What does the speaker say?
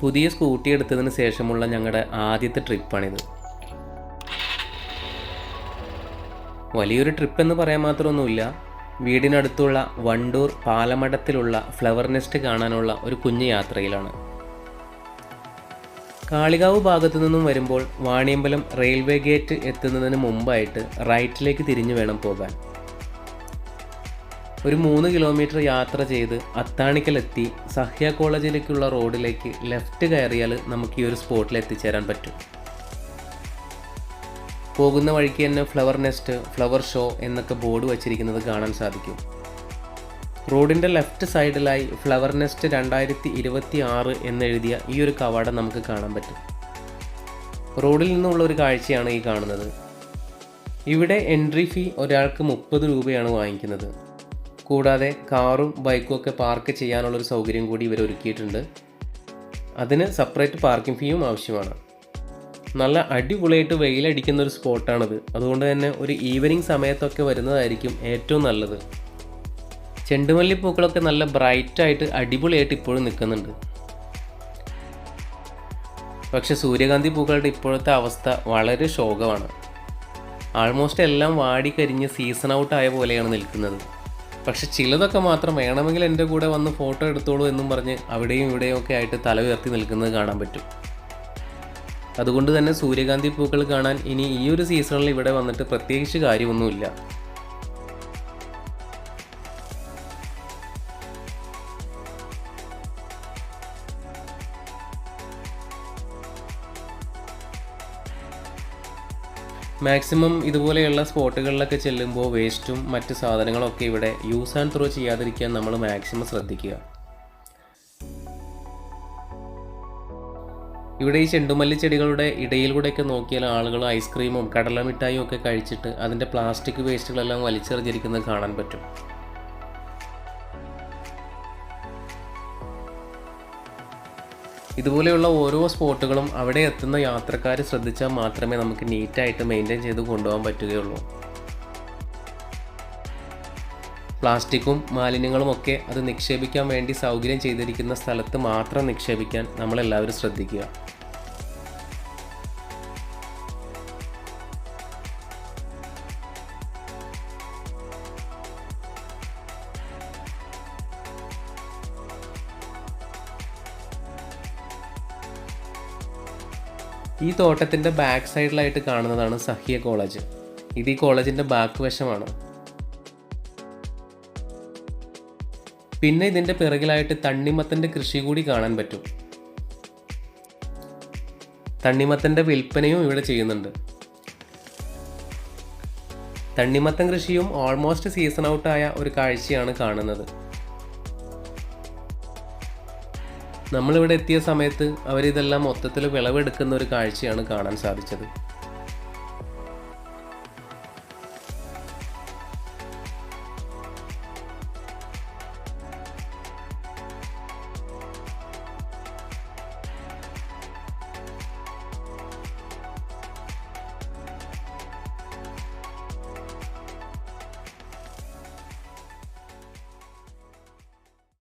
പുതിയ സ്കൂട്ടി എടുത്തതിന് ശേഷമുള്ള ഞങ്ങളുടെ ആദ്യത്തെ ട്രിപ്പാണിത്. വലിയൊരു ട്രിപ്പ് എന്ന് പറയാൻ മാത്രമൊന്നുമില്ല. വീടിനടുത്തുള്ള വണ്ടൂർ പാലമടത്തിലുള്ള ഫ്ലവർ നെസ്റ്റ് കാണാനുള്ള ഒരു കുഞ്ഞു യാത്രയിലാണ്. കാളികാവ് ഭാഗത്തു നിന്നും വരുമ്പോൾ വാണിയമ്പലം റെയിൽവേ ഗേറ്റ് എത്തുന്നതിന് മുമ്പായിട്ട് റൈറ്റിലേക്ക് തിരിഞ്ഞു വേണം പോകാൻ. ഒരു 3 കിലോമീറ്റർ യാത്ര ചെയ്ത് അത്താണിക്കലെത്തി സഹ്യ കോളേജിലേക്കുള്ള റോഡിലേക്ക് ലെഫ്റ്റ് കയറിയാൽ നമുക്ക് ഈ ഒരു സ്പോട്ടിൽ എത്തിച്ചേരാൻ പറ്റും. പോകുന്ന വഴിക്ക് തന്നെ ഫ്ലവർ നെസ്റ്റ്, ഫ്ലവർ ഷോ എന്നൊക്കെ ബോർഡ് വച്ചിരിക്കുന്നത് കാണാൻ സാധിക്കും. റോഡിൻ്റെ ലെഫ്റ്റ് സൈഡിലായി ഫ്ലവർ നെസ്റ്റ് 2026 എന്നെഴുതിയ ഈ ഒരു കവാടം നമുക്ക് കാണാൻ പറ്റും. റോഡിൽ നിന്നുള്ള ഒരു കാഴ്ചയാണ് ഈ കാണുന്നത്. ഇവിടെ എൻട്രി ഫീ ഒരാൾക്ക് 30 രൂപയാണ് വാങ്ങിക്കുന്നത്. കൂടാതെ കാറും ബൈക്കും ഒക്കെ പാർക്ക് ചെയ്യാനുള്ളൊരു സൗകര്യം കൂടി ഇവർ ഒരുക്കിയിട്ടുണ്ട്. അതിന് സെപ്പറേറ്റ് പാർക്കിംഗ് ഫീയും ആവശ്യമാണ്. നല്ല അടിപൊളിയായിട്ട് വെയിലടിക്കുന്ന ഒരു സ്പോട്ടാണിത്. അതുകൊണ്ട് തന്നെ ഒരു ഈവനിങ് സമയത്തൊക്കെ വരുന്നതായിരിക്കും ഏറ്റവും നല്ലത്. ചെണ്ടുമല്ലിപ്പൂക്കളൊക്കെ നല്ല ബ്രൈറ്റായിട്ട് അടിപൊളിയായിട്ട് ഇപ്പോഴും നിൽക്കുന്നുണ്ട്. പക്ഷെ സൂര്യകാന്തി പൂക്കളുടെ ഇപ്പോഴത്തെ അവസ്ഥ വളരെ ശോകമാണ്. ആൾമോസ്റ്റ് എല്ലാം വാടിക്കരിഞ്ഞ് സീസൺ ഔട്ട് ആയ പോലെയാണ് നിൽക്കുന്നത്. പക്ഷെ ചിലതൊക്കെ മാത്രം വേണമെങ്കിൽ എൻ്റെ കൂടെ വന്ന് ഫോട്ടോ എടുത്തോളൂ എന്നും പറഞ്ഞ് അവിടെയും ഇവിടെയും ഒക്കെ ആയിട്ട് തല ഉയർത്തി നിൽക്കുന്നത് കാണാൻ പറ്റും. അതുകൊണ്ട് തന്നെ സൂര്യകാന്തി പൂക്കൾ കാണാൻ ഇനി ഈ ഒരു സീസണിൽ ഇവിടെ വന്നിട്ട് പ്രത്യേകിച്ച് കാര്യമൊന്നുമില്ല. മാക്സിമം ഇതുപോലെയുള്ള സ്പോട്ടുകളിലൊക്കെ ചെല്ലുമ്പോൾ വേസ്റ്റും മറ്റ് സാധനങ്ങളൊക്കെ ഇവിടെ യൂസ് ആൻഡ് ത്രോ ചെയ്യാതിരിക്കാൻ നമ്മൾ മാക്സിമം ശ്രദ്ധിക്കുക. ഇവിടെ ഈ ചെണ്ടുമല്ലി ചെടികളുടെ ഇടയിലൂടെയൊക്കെ നോക്കിയാൽ ആളുകൾ ഐസ്ക്രീമും കടലമിഠായും ഒക്കെ കഴിച്ചിട്ട് അതിൻ്റെ പ്ലാസ്റ്റിക് വേസ്റ്റുകളെല്ലാം വലിച്ചെറിഞ്ഞിരിക്കുന്നത് കാണാൻ പറ്റും. ഇതുപോലെയുള്ള ഓരോ സ്പോട്ടുകളും അവിടെ എത്തുന്ന യാത്രക്കാർ ശ്രദ്ധിച്ചാൽ മാത്രമേ നമുക്ക് നീറ്റായിട്ട് മെയിൻറ്റെയിൻ ചെയ്ത് കൊണ്ടുപോകാൻ പറ്റുകയുള്ളൂ. പ്ലാസ്റ്റിക്കും മാലിന്യങ്ങളും ഒക്കെ അത് നിക്ഷേപിക്കാൻ വേണ്ടി സൗകര്യം ചെയ്തിരിക്കുന്ന സ്ഥലത്ത് മാത്രം നിക്ഷേപിക്കാൻ നമ്മളെല്ലാവരും ശ്രദ്ധിക്കുക. ഈ തോട്ടത്തിൻ്റെ ബാക്ക് സൈഡിലായിട്ട് കാണുന്നതാണ് സഹ്യ കോളേജ്. ഇത് ഈ കോളേജിൻ്റെ ബാക്ക് വശമാണ്. പിന്നെ ഇതിൻ്റെ പിറകിലായിട്ട് തണ്ണിമത്തൻ്റെ കൃഷി കൂടി കാണാൻ പറ്റും. തണ്ണിമത്തൻ്റെ വിൽപ്പനയും ഇവിടെ ചെയ്യുന്നുണ്ട്. തണ്ണിമത്തൻ കൃഷിയും ഓൾമോസ്റ്റ് സീസൺ ഔട്ടായ ഒരു കാഴ്ചയാണ് കാണുന്നത്. നമ്മളിവിടെ എത്തിയ സമയത്ത് അവരിതെല്ലാം മൊത്തത്തിൽ വിളവെടുക്കുന്ന ഒരു കാഴ്ചയാണ് കാണാൻ സാധിച്ചത്.